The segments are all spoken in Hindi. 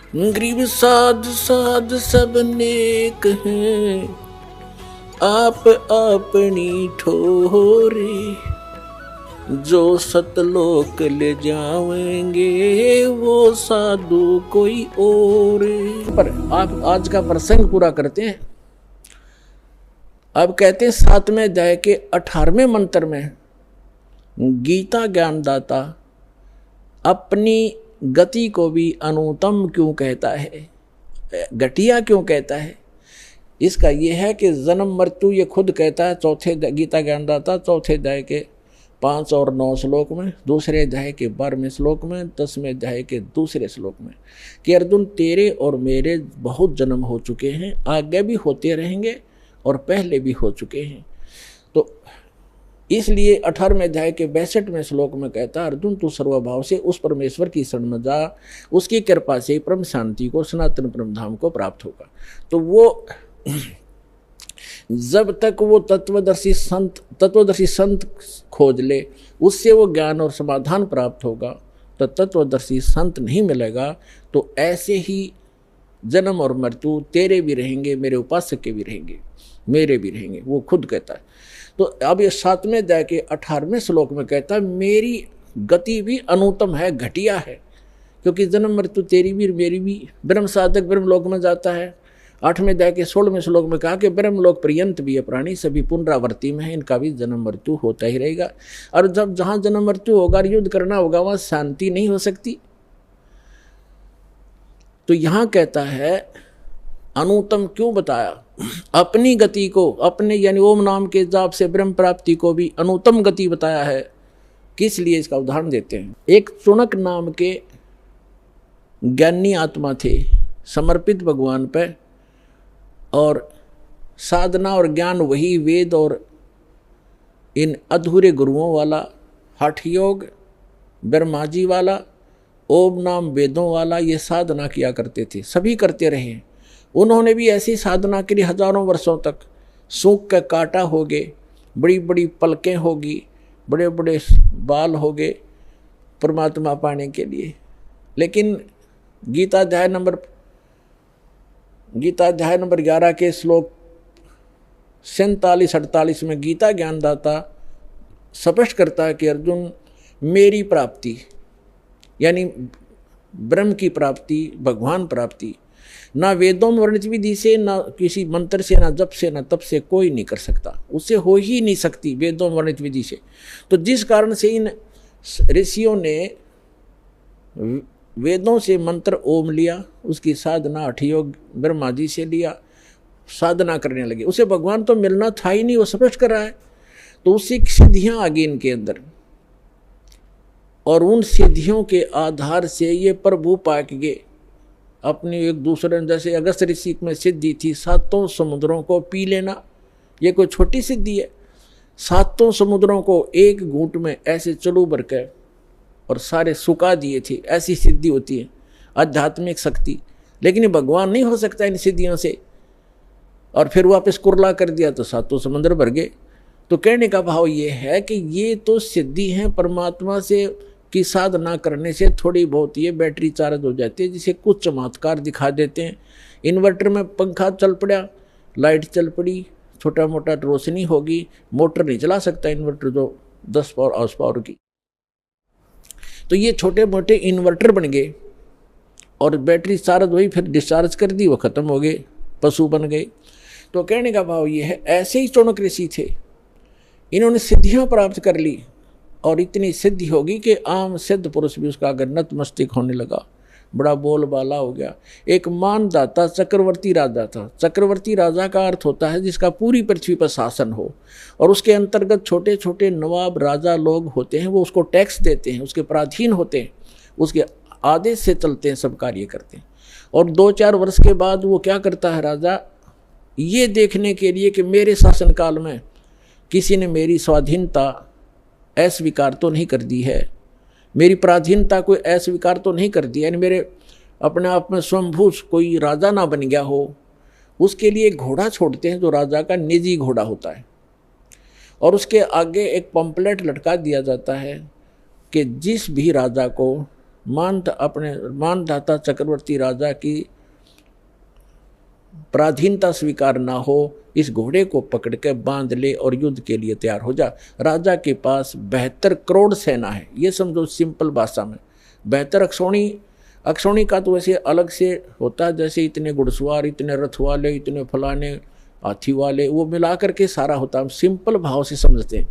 गरीब साध साध सब नेक हैं, आप अपनी ठोरे, जो सतलोक ले जाएंगे वो साधु कोई और। पर आप आज का प्रसंग पूरा करते हैं। अब कहते हैं 7वें अध्याय के 18वें मंत्र में गीता ज्ञानदाता अपनी गति को भी अनुत्तम क्यों कहता है, घटिया क्यों कहता है। इसका यह है कि जन्म मृत्यु ये खुद कहता है चौथे गीता ज्ञानदाता चौथे अध्याय के 5 और 9 श्लोक में, दूसरे अध्याय के 12वें श्लोक में, 10वें अध्याय के दूसरे श्लोक में कि अर्जुन तेरे और मेरे बहुत जन्म हो चुके हैं, आगे भी होते रहेंगे और पहले भी हो चुके हैं। तो इसलिए 18वें अध्याय के 62वें श्लोक में कहता है अर्जुन तू सर्वभाव से उस परमेश्वर की शरण में जा, उसकी कृपा से परम शांति को सनातन परम धाम को प्राप्त होगा। तो वो जब तक वो तत्वदर्शी संत खोज ले, उससे वो ज्ञान और समाधान प्राप्त होगा। तो तत्वदर्शी संत नहीं मिलेगा तो ऐसे ही जन्म और मृत्यु तेरे भी रहेंगे, मेरे उपासक के भी रहेंगे, मेरे भी रहेंगे, वो खुद कहता है। तो अब ये 7वें अध्याय के 18वें श्लोक में कहता है मेरी गति भी अनुत्तम है, घटिया है, क्योंकि जन्म मृत्यु तेरी भी मेरी भी। ब्रह्म साधक ब्रह्मलोक में जाता है। 8वें अध्याय के 16वें श्लोक में कहा कि ब्रह्मलोक पर्यंत भी ये प्राणी सभी पुनरावर्ती में है, इनका भी जन्म मृत्यु होता ही रहेगा। और जब जहाँ जन्म मृत्यु होगा, युद्ध करना होगा, वहाँ शांति नहीं हो सकती। तो यहाँ कहता है अनुत्तम क्यों बताया, अपनी गति को, अपने यानी ओम नाम के जाप से ब्रह्म प्राप्ति को भी अनुत्तम गति बताया है। किस लिए इसका उदाहरण देते हैं। एक चुनक नाम के ज्ञानी आत्मा थे, समर्पित भगवान पे, और साधना और ज्ञान वही वेद और इन अधूरे गुरुओं वाला, हठ योग ब्रह्मा जी वाला, ओम नाम वेदों वाला, ये साधना किया करते थे, सभी करते रहे। उन्होंने भी ऐसी साधना के लिए हजारों वर्षों तक सूख का काटा होगे, बड़ी बड़ी पलकें होगी, बड़े बड़े बाल होगे परमात्मा पाने के लिए। लेकिन गीता अध्याय नंबर 11 के श्लोक 47-48 में गीता ज्ञानदाता स्पष्ट करता है कि अर्जुन मेरी प्राप्ति यानी ब्रह्म की प्राप्ति, भगवान प्राप्ति ना वेदों में वर्णित विधि से, ना किसी मंत्र से, ना जप से, ना तप से कोई नहीं कर सकता, उससे हो ही नहीं सकती वेदों में वर्णित विधि से। तो जिस कारण से इन ऋषियों ने वेदों से मंत्र ओम लिया, उसकी साधना हठ योग ब्रह्मा जी से लिया, साधना करने लगे। उसे भगवान तो मिलना था ही नहीं, वो स्पष्ट कर रहा है। तो उससे सिद्धियां आ गई इनके अंदर, और उन सिद्धियों के आधार से ये प्रभु पाक गए अपनी एक दूसरे। जैसे अगस्त ऋषि में सिद्धि थी 7 समुद्रों को पी लेना, ये कोई छोटी सिद्धि है। 7 समुद्रों को एक घूंट में ऐसे चलू भर के और सारे सुखा दिए थे, ऐसी सिद्धि होती है आध्यात्मिक शक्ति। लेकिन ये भगवान नहीं हो सकता इन सिद्धियों से। और फिर वापस कुरला कर दिया तो 7 समुद्र भर गए। तो कहने का भाव ये है कि ये तो सिद्धि है परमात्मा से की साधना करने से थोड़ी बहुत ये बैटरी चार्ज हो जाती है, जिसे कुछ चमत्कार दिखा देते हैं। इन्वर्टर में पंखा चल पड़ा, लाइट चल पड़ी, छोटा मोटा रोशनी होगी, मोटर नहीं चला सकता इन्वर्टर जो 10 हाउस पावर की। तो ये छोटे मोटे इन्वर्टर बन गए और बैटरी चार्ज हुई, फिर डिस्चार्ज कर दी, वो खत्म हो गए, पशु बन गए। तो कहने का भाव ये है ऐसे ही चौनक ऋषि थे, इन्होंने सिद्धियां प्राप्त कर ली और इतनी सिद्धि होगी कि आम सिद्ध पुरुष भी उसका अगर नतमस्तक होने लगा, बड़ा बोलबाला हो गया। एक मानदाता चक्रवर्ती राजा था। चक्रवर्ती राजा का अर्थ होता है जिसका पूरी पृथ्वी पर शासन हो, और उसके अंतर्गत छोटे छोटे नवाब राजा लोग होते हैं, वो उसको टैक्स देते हैं, उसके पराधीन होते हैं, उसके आदेश से चलते हैं, सब कार्य करते हैं। और 2-4 वर्ष के बाद वो क्या करता है राजा, ये देखने के लिए कि मेरे शासनकाल में किसी ने मेरी स्वाधीनता अस्वीकार तो नहीं कर दी है, मेरी पराधीनता कोई अस्वीकार तो नहीं कर दी, यानी मेरे अपने आप में स्वयंभू कोई राजा ना बन गया हो। उसके लिए घोड़ा छोड़ते हैं जो राजा का निजी घोड़ा होता है, और उसके आगे एक पंपलेट लटका दिया जाता है कि जिस भी राजा को मानधाता चक्रवर्ती राजा की पराधीनता स्वीकार ना हो, इस घोड़े को पकड़ के बांध ले और युद्ध के लिए तैयार हो जा। राजा के पास 72 करोड़ सेना है, ये समझो सिंपल भाषा में। 72 अक्षौणी का तो वैसे अलग से होता है, जैसे इतने घुड़सवार, इतने रथ वाले, इतने फलाने हाथी वाले, वो मिला करके सारा होता है, सिंपल भाव से समझते हैं।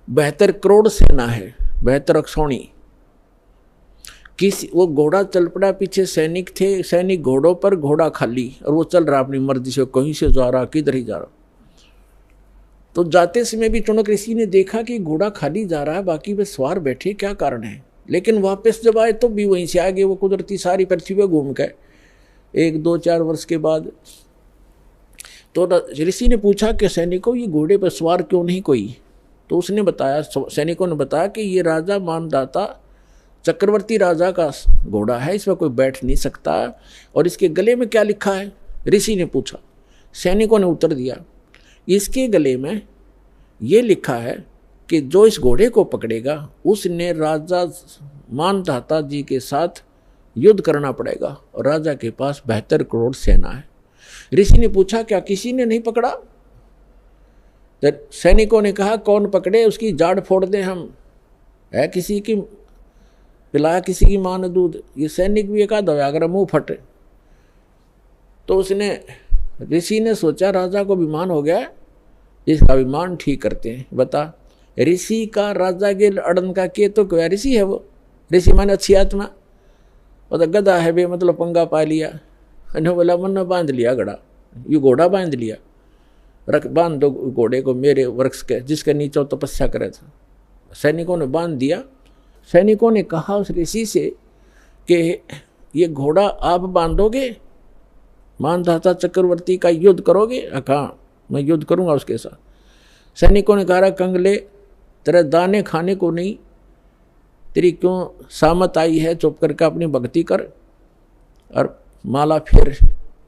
72 करोड़ सेना है, 72 अक्षौणी। वो घोड़ा चल पड़ा, पीछे सैनिक थे, सैनिक घोड़ों पर, घोड़ा खाली, और वो चल रहा अपनी मर्जी से, कहीं से जा रहा, किधर ही जा रहा। तो जाते समय भी चौनक ऋषि ने देखा कि घोड़ा खाली जा रहा है, बाकी वे सवार बैठे, क्या कारण है। लेकिन वापस जब आए तो भी वहीं से आगे वो कुदरती सारी पृथ्वी पे घूम के 1, 2, 4 वर्ष के बाद तो ऋषि ने पूछा कि सैनिकों ये घोड़े पर सवार क्यों नहीं कोई। तो उसने बताया, सैनिकों ने बताया कि ये राजा मानधाता चक्रवर्ती राजा का घोड़ा है, इसमें कोई बैठ नहीं सकता। और इसके गले में क्या लिखा है, ऋषि ने पूछा। सैनिकों ने उत्तर दिया, इसके गले में ये लिखा है कि जो इस घोड़े को पकड़ेगा उसने राजा मानधाता जी के साथ युद्ध करना पड़ेगा, और राजा के पास 72 करोड़ सेना है। ऋषि ने पूछा, क्या किसी ने नहीं पकड़ा। तो सैनिकों ने कहा, कौन पकड़े, उसकी जाड़ फोड़ दें हम, है किसी की पिलाया किसी की मां ने दूध। ये सैनिक भी एक आधा अगर मुंह फटे। तो उसने ऋषि ने सोचा राजा को अभिमान हो गया, इसका अभिमान ठीक करते हैं। बता, ऋषि का राजा के अड़न का के तो क्या ऋषि है वो, ऋषि माने अच्छी आत्मा, वो तो गधा है बे, मतलब पंगा पा लिया। बोला मन में बांध लिया घड़ा, ये घोड़ा बांध लिया, रख बांध दो घोड़े को मेरे वृक्ष के जिसके नीचे तपस्या करे था। सैनिकों ने बांध दिया। सैनिकों ने कहा उस ऋषि से कि ये घोड़ा आप बांधोगे, मानधाता चक्रवर्ती का युद्ध करोगे। कहा मैं युद्ध करूंगा उसके साथ। सैनिकों ने कहा, कंगले तेरे दाने खाने को नहीं, तेरी क्यों सामत आई है, चुप करके अपनी भक्ति कर और माला फेर,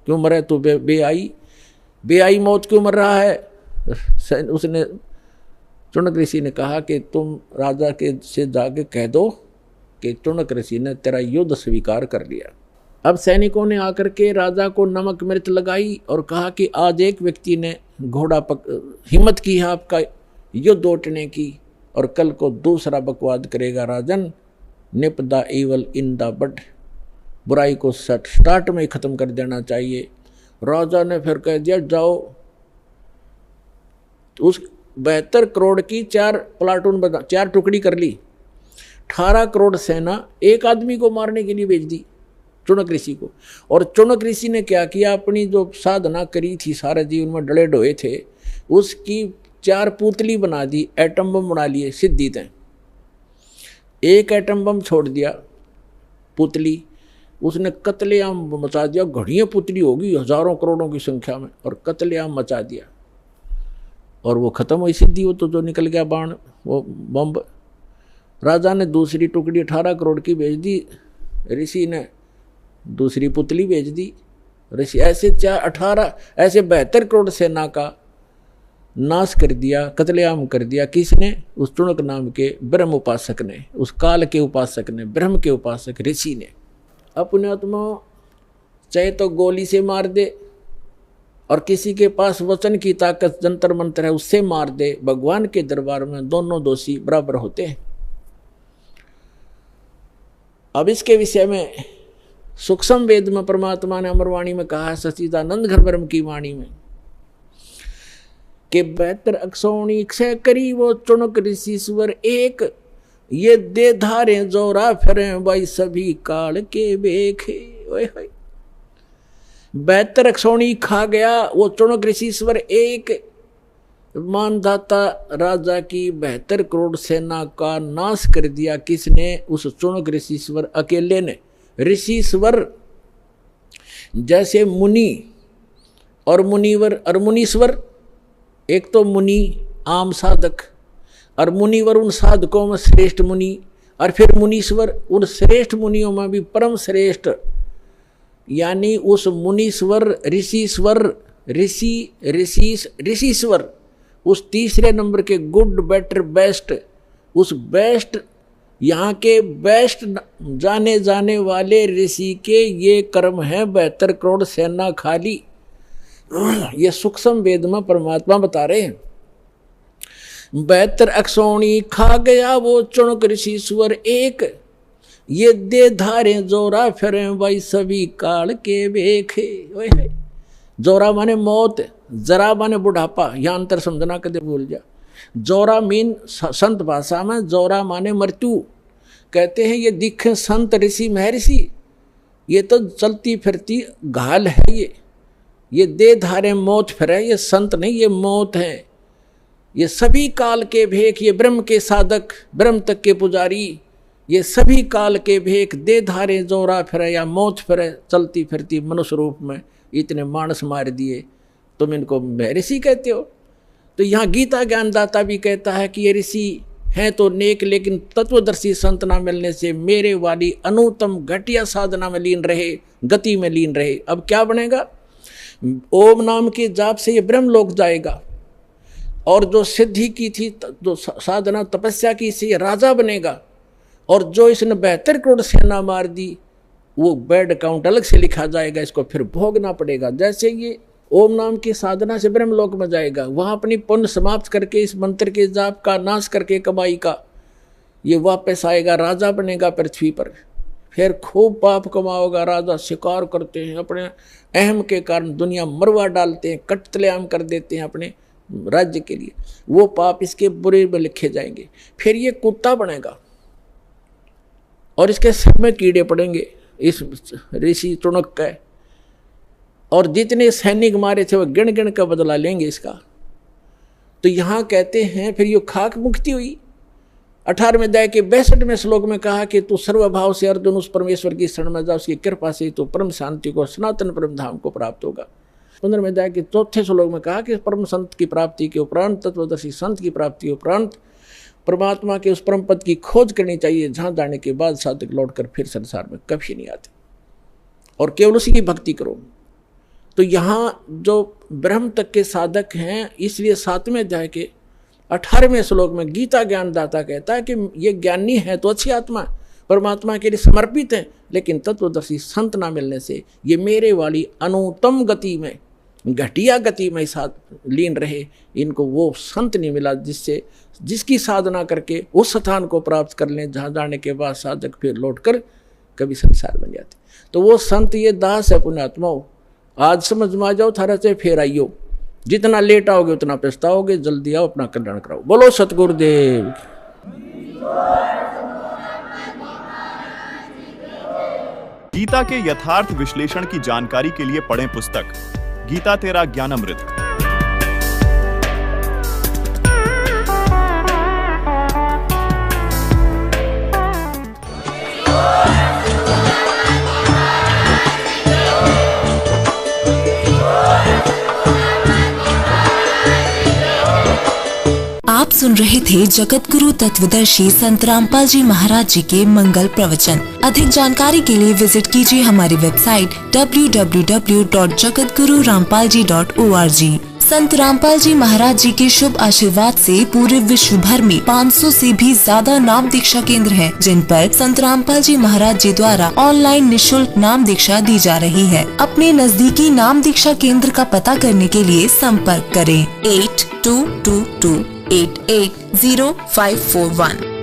क्यों मरे तू बेआई मौत क्यों मर रहा है। उसने चौनक ऋषि ने कहा कि तुम राजा के से जाके कह दो कि चौनक ऋषि ने तेरा युद्ध स्वीकार कर लिया। अब सैनिकों ने आकर के राजा को नमक मिर्च लगाई और कहा कि आज एक व्यक्ति ने हिम्मत की है आपका युद्ध उठने की, और कल को दूसरा बकवाद करेगा। Rajan nip the evil in the bud, बुराई को स्टार्ट में ही खत्म कर देना चाहिए। राजा ने फिर कह दिया जाओ। उस 72 करोड़ की 4 प्लाटून 4 टुकड़ी कर ली। 18 करोड़ सेना एक आदमी को मारने के लिए भेज दी चौनक ऋषि को। और चौनक ऋषि ने क्या किया, अपनी जो साधना करी थी सारे जीवन में डले ढोए थे, उसकी 4 पुतली बना दी, एटम बम बना लिए सिद्धि थे। एक एटम बम छोड़ दिया पुतली, उसने कत्लेआम मचा दिया। घड़ियाँ पुतली होगी हजारों करोड़ों की संख्या में, और कत्लेआम मचा दिया। और वो खत्म हुई सिद्धि, वो तो जो निकल गया बाण, वो बम। राजा ने दूसरी टुकड़ी 18 करोड़ की भेज दी, ऋषि ने दूसरी पुतली भेज दी। ऋषि ऐसे 72 करोड़ सेना का नाश कर दिया, कत्लेआम कर दिया। किसने? उस चौनक नाम के ब्रह्म उपासक ने, उस काल के उपासक ने, ब्रह्म के उपासक ऋषि ने। अपने आत्मा चाहे तो गोली से मार दे, और किसी के पास वचन की ताकत जंतर मंत्र है उससे मार दे, भगवान के दरबार में दोनों दोषी बराबर होते हैं। अब इसके विषय में सूक्ष्म वेद में परमात्मा ने अमरवाणी में कहा है, सच्चिदानंद घर ब्रह्म की वाणी में, कि 72 अक्षौणी क्षय करी वो चौनक ऋषिश्वर एक, ये दे धारे जोरा फिरे भाई सभी काल के बेखे। 72 अक्षौणी खा गया वो चौनक ऋषिश्वर एक। मानधाता राजा की 72 करोड़ सेना का नाश कर दिया। किसने? उस चौनक ऋषिश्वर अकेले ने। ऋषिश्वर जैसे मुनि और मुनिवर और मुनीश्वर, एक तो मुनि आम साधक, और मुनिवर उन साधकों में श्रेष्ठ मुनि, और फिर मुनीश्वर उन श्रेष्ठ मुनियों में भी परम श्रेष्ठ, यानी उस मुनीश्वर ऋषिश्वर ऋषिश्वर उस तीसरे नंबर के गुड बेटर बेस्ट, उस बेस्ट यहाँ के बेस्ट जाने जाने वाले ऋषि के ये कर्म है 72 करोड़ सेना खाली। ये सूक्ष्म वेद में परमात्मा बता रहे हैं। 72 अक्षौणी खा गया वो चुणक ऋषि सुअर एक, ये दे धारे जोरा फिरे भाई सभी काल के बेखे। जोरा माने मौत, जरा माने बुढ़ापा, यहाँ अंतर समझना कदे भूल जा। जोरा मीन संत भाषा में जोरा माने मृत्यु। कहते हैं ये दिखे संत ऋषि महर्षि, ये तो चलती फिरती घाल है। ये दे धारे मौत फिरे, ये संत नहीं, ये मौत है। ये सभी काल के भेख, ये ब्रह्म के साधक, ब्रह्म तक के पुजारी, ये सभी काल के भेख दे धारे जोरा फिरे या मौत फिरे चलती फिरती मनुष्य रूप में, इतने मानस मार दिए, तुम इनको महर्षि कहते हो। तो यहाँ गीता ज्ञानदाता भी कहता है कि ये ऋषि हैं तो नेक, लेकिन तत्वदर्शी संत ना मिलने से मेरे वाली अनुत्तम घटिया साधना में लीन रहे, गति में लीन रहे। अब क्या बनेगा? ओम नाम के जाप से ये ब्रह्म लोक जाएगा, और जो सिद्धि की थी, जो साधना तपस्या की, से ये राजा बनेगा। और जो इसने 72 करोड़ सेना मार दी, वो बैड अकाउंट अलग से लिखा जाएगा, इसको फिर भोगना पड़ेगा। जैसे ये ओम नाम की साधना से ब्रह्मलोक में जाएगा, वहाँ अपनी पुण्य समाप्त करके इस मंत्र के जाप का नाश करके कमाई का ये वापस आएगा, राजा बनेगा पृथ्वी पर। फिर खूब पाप कमाओगा। राजा शिकार करते हैं, अपने अहम के कारण दुनिया मरवा डालते हैं, कत्लेआम कर देते हैं अपने राज्य के लिए, वो पाप इसके बुरे में लिखे जाएंगे। फिर ये कुत्ता बनेगा और इसके सिर में कीड़े पड़ेंगे इस ऋषि चुणक का, और जितने सैनिक मारे थे वो गिन गिन का बदला लेंगे इसका। तो यहाँ कहते हैं फिर ये खाक मुक्ति हुई। 18वें अध्याय के 62वें श्लोक में कहा कि तू सर्वभाव से अर्जुन उस परमेश्वर की शरण में जा, उसकी कृपा से तो परम शांति को, सनातन परम धाम को प्राप्त होगा। 15वें अध्याय के 4थे श्लोक में कहा कि परम संत की प्राप्ति के उपरांत, तत्वदर्शी संत की प्राप्ति के उपरांत परमात्मा के उस परम पद की खोज करनी चाहिए, जहाँ जाने के बाद साधक लौटकर फिर संसार में कभी नहीं आते, और केवल उसी की भक्ति करो। तो यहाँ जो ब्रह्म तक के साधक हैं, इसलिए 7वें अध्याय के 18वें श्लोक में गीता ज्ञानदाता कहता है कि ये ज्ञानी है तो अच्छी आत्मा, परमात्मा के लिए समर्पित है, लेकिन तत्वदर्शी संत ना मिलने से ये मेरे वाली अनुत्तम गति में, घटिया गति में साथ लीन रहे। इनको वो संत नहीं मिला जिसकी साधना करके उस स्थान को प्राप्त कर लें जहाँ जाने के बाद साधक फिर लौटकर कभी संसार बन जाते। तो वो संत ये दास है पुण्यात्माओं, आज समझ में आ जाओ, थारा से फिर आइयो। जितना लेट आओगे उतना पछताओगे, जल्दी आओ, अपना कल्याण कराओ। बोलो सतगुरुदेव। गीता के यथार्थ विश्लेषण की जानकारी के लिए पढ़ें पुस्तक गीता तेरा ज्ञानामृत। आप सुन रहे थे जगत गुरु तत्वदर्शी संत रामपाल जी महाराज जी के मंगल प्रवचन। अधिक जानकारी के लिए विजिट कीजिए हमारी वेबसाइट www.jagatgururampalji.org। संत रामपाल जी महाराज जी के शुभ आशीर्वाद से पूरे विश्व भर में 500 से भी ज्यादा नाम दीक्षा केंद्र हैं, जिन पर संत रामपाल जी महाराज जी द्वारा ऑनलाइन निशुल्क नाम दीक्षा दी जा रही है। अपने नजदीकी नाम दीक्षा केंद्र का पता करने के लिए संपर्क करें 8222880541।